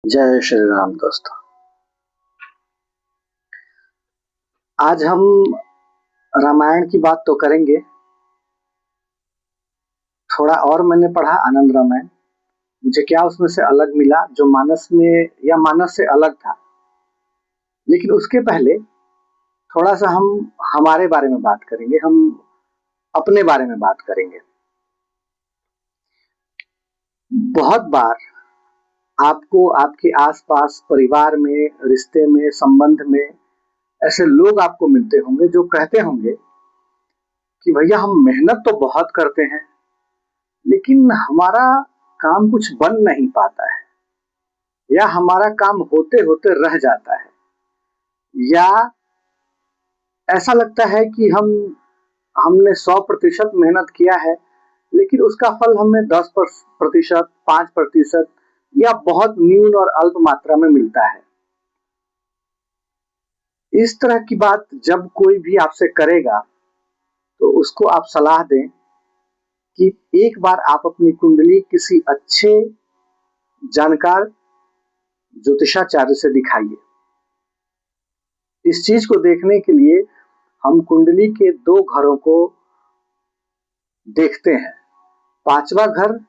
जय श्री राम दोस्तों। आज हम रामायण की बात तो करेंगे। थोड़ा और मैंने पढ़ा आनंद रामायण, मुझे क्या उसमें से अलग मिला जो मानस में या मानस से अलग था। लेकिन उसके पहले थोड़ा सा हम हमारे बारे में बात करेंगे, हम अपने बारे में बात करेंगे। बहुत बार आपको आपके आसपास परिवार में, रिश्ते में, संबंध में ऐसे लोग आपको मिलते होंगे जो कहते होंगे कि भैया हम मेहनत तो बहुत करते हैं लेकिन हमारा काम कुछ बन नहीं पाता है, या हमारा काम होते होते रह जाता है, या ऐसा लगता है कि हमने 100% मेहनत किया है लेकिन उसका फल हमें 10%, 5% या बहुत न्यून और अल्प मात्रा में मिलता है। इस तरह की बात जब कोई भी आपसे करेगा तो उसको आप सलाह दें कि एक बार आप अपनी कुंडली किसी अच्छे जानकार ज्योतिषाचार्य से दिखाइए। इस चीज को देखने के लिए हम कुंडली के 2 घरों को देखते हैं, 5वां घर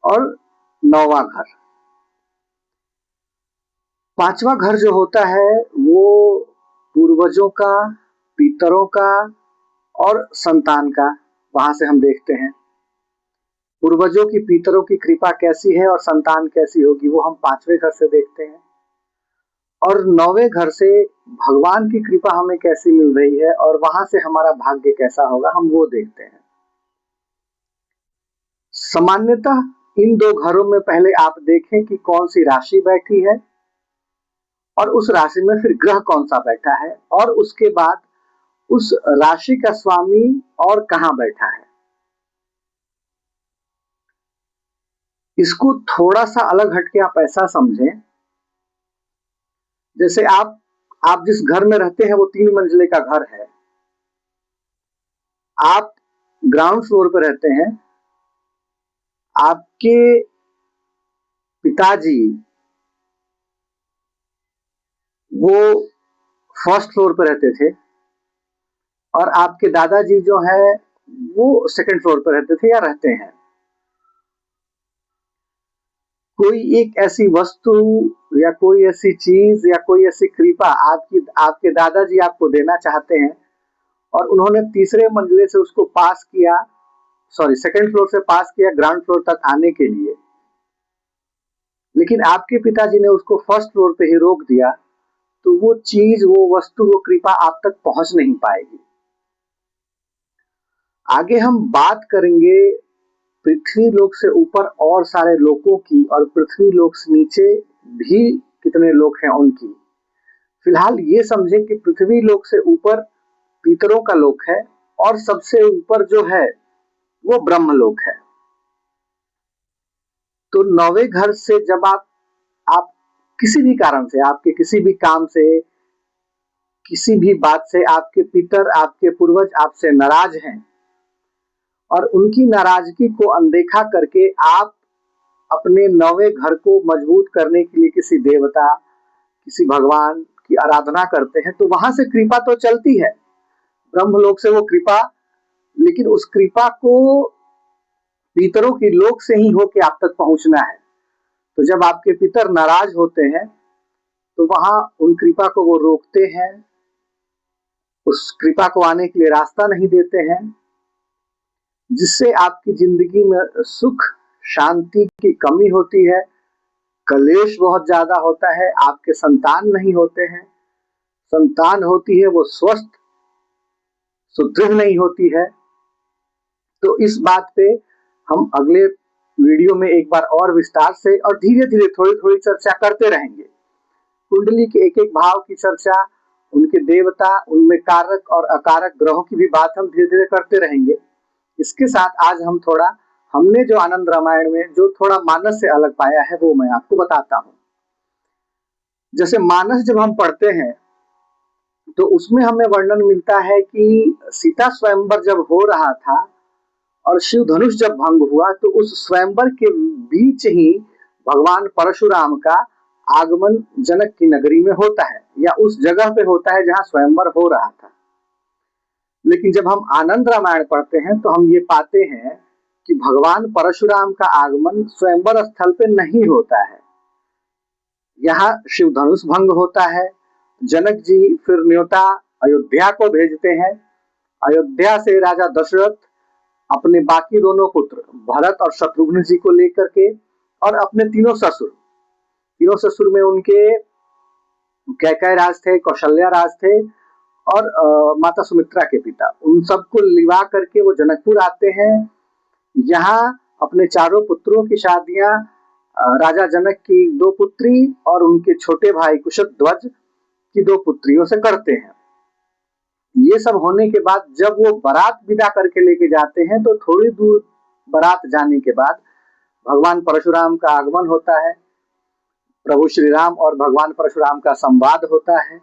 और 9वां घर। 5वां घर जो होता है वो पूर्वजों का, पितरों का और संतान का, वहां से हम देखते हैं पूर्वजों की, पितरों की कृपा कैसी है और संतान कैसी होगी, वो हम 5वें घर से देखते हैं। और 9वें घर से भगवान की कृपा हमें कैसी मिल रही है और वहां से हमारा भाग्य कैसा होगा, हम वो देखते हैं। सामान्यतः इन 2 घरों में पहले आप देखें कि कौन सी राशि बैठी है और उस राशि में फिर ग्रह कौन सा बैठा है, और उसके बाद उस राशि का स्वामी और कहां बैठा है। इसको थोड़ा सा अलग हटके आप ऐसा समझें, जैसे आप जिस घर में रहते हैं वो 3 मंजिले का घर है, आप ग्राउंड फ्लोर पर रहते हैं, आपके पिताजी वो फर्स्ट फ्लोर पर रहते थे और आपके दादाजी जो है वो सेकंड फ्लोर पर रहते थे या रहते हैं। कोई एक ऐसी वस्तु या कोई ऐसी चीज या कोई ऐसी कृपा आपके दादाजी आपको देना चाहते हैं और उन्होंने तीसरे मंजिले से उसको पास किया, सेकंड फ्लोर से पास किया ग्राउंड फ्लोर तक आने के लिए, लेकिन आपके पिताजी ने उसको फर्स्ट फ्लोर पे ही रोक दिया, तो वो चीज, वो वस्तु, वो कृपा आप तक पहुंच नहीं पाएगी। आगे हम बात करेंगे पृथ्वी लोक से ऊपर और सारे लोकों की और पृथ्वी लोक से नीचे भी कितने लोक हैं उनकी। फिलहाल ये समझे कि पृथ्वी लोक से ऊपर पितरों का लोक है और सबसे ऊपर जो है वो ब्रह्म लोक है। तो 9वें घर से जब आप किसी भी कारण से, आपके किसी भी काम से, किसी भी बात से आपके पितर, आपके पूर्वज आपसे नाराज हैं और उनकी नाराजगी को अनदेखा करके आप अपने 9वें घर को मजबूत करने के लिए किसी देवता, किसी भगवान की आराधना करते हैं, तो वहां से कृपा तो चलती है, ब्रह्मलोक से वो कृपा, लेकिन उस कृपा को पितरों की लोक से ही होके आप तक पहुंचना है। तो जब आपके पितर नाराज होते हैं तो वहां उन कृपा को वो रोकते हैं, उस कृपा को आने के लिए रास्ता नहीं देते हैं, जिससे आपकी जिंदगी में सुख शांति की कमी होती है, कलेश बहुत ज्यादा होता है, आपके संतान नहीं होते हैं, संतान होती है वो स्वस्थ सुदृढ़ नहीं होती है। तो इस बात पे हम अगले वीडियो में एक बार और विस्तार से और धीरे धीरे थोड़ी थोड़ी चर्चा करते रहेंगे। कुंडली के एक एक भाव की चर्चा, उनके देवता, उनमें कारक और अकारक ग्रहों की भी बात हम धीरे धीरे करते रहेंगे। इसके साथ आज हमने जो आनंद रामायण में जो थोड़ा मानस से अलग पाया है वो मैं आपको बताता हूँ। जैसे मानस जब हम पढ़ते हैं तो उसमें हमें वर्णन मिलता है कि सीता स्वयंवर जब हो रहा था और शिव धनुष जब भंग हुआ तो उस स्वयंवर के बीच ही भगवान परशुराम का आगमन जनक की नगरी में होता है या उस जगह पे होता है जहां स्वयंवर हो रहा था। लेकिन जब हम आनंद रामायण पढ़ते हैं तो हम ये पाते हैं कि भगवान परशुराम का आगमन स्वयंवर स्थल पे नहीं होता है। यहाँ शिव धनुष भंग होता है। जनक जी फिर न्योता अयोध्या को भेजते हैं। अयोध्या से राजा दशरथ अपने बाकी दोनों पुत्र भरत और शत्रुघ्न जी को लेकर के और अपने तीनों ससुर में उनके कैकेय राज थे, कौशल्या राज थे और माता सुमित्रा के पिता, उन सबको लिवा करके वो जनकपुर आते हैं। यहाँ अपने चारों पुत्रों की शादियां राजा जनक की 2 पुत्री और उनके छोटे भाई कुशध्वज की 2 पुत्रियों से करते हैं। ये सब होने के बाद जब वो बारात विदा करके लेके जाते हैं तो थोड़ी दूर बारात जाने के बाद भगवान परशुराम का आगमन होता है। प्रभु श्री राम और भगवान परशुराम का संवाद होता है।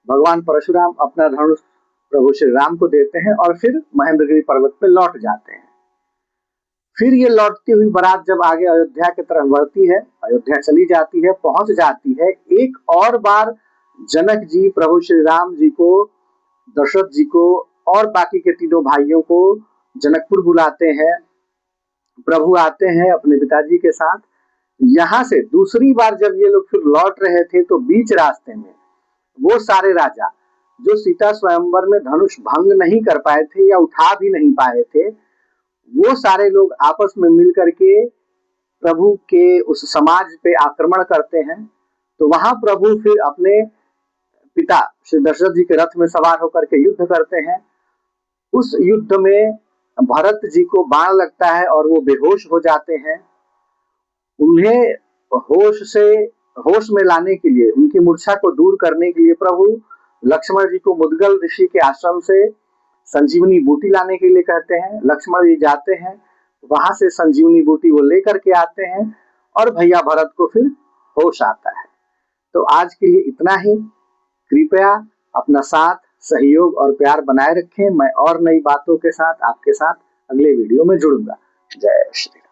भगवान परशुराम अपना धनुष प्रभु श्री राम को देते हैं और फिर महेंद्रगिरी पर्वत पे लौट जाते हैं। फिर ये लौटती हुई बारात जब आगे अयोध्या की तरफ बढ़ती है, अयोध्या चली जाती है, पहुंच जाती है। एक और बार जनक जी प्रभु श्री राम जी को, दशरथ जी को और बाकी के तीनों भाइयों को जनकपुर बुलाते हैं। प्रभु आते हैं अपने पिताजी के साथ। यहाँ से दूसरी बार जब ये लोग फिर लौट रहे थे तो बीच रास्ते में वो सारे राजा जो सीता स्वयंवर में धनुष भंग नहीं कर पाए थे या उठा भी नहीं पाए थे, वो सारे लोग आपस में मिलकर के प्रभु के उस समाज पे आक्रमण करते हैं। तो वहां प्रभु फिर अपने पिता श्री दशरथ जी के रथ में सवार होकर के युद्ध करते हैं। उस युद्ध में भरत जी को बाण लगता है और वो बेहोश हो जाते हैं। उन्हें होश में लाने के लिए, उनकी मूर्छा को दूर करने के लिए प्रभु लक्ष्मण जी को मुद्गल ऋषि के आश्रम से संजीवनी बूटी लाने के लिए कहते हैं। लक्ष्मण जी जाते हैं, वहां से संजीवनी बूटी वो लेकर के आते हैं और भैया भरत को फिर होश आता है। तो आज के लिए इतना ही। कृपया अपना साथ, सहयोग और प्यार बनाए रखें। मैं और नई बातों के साथ आपके साथ अगले वीडियो में जुड़ूंगा। जय श्री राम।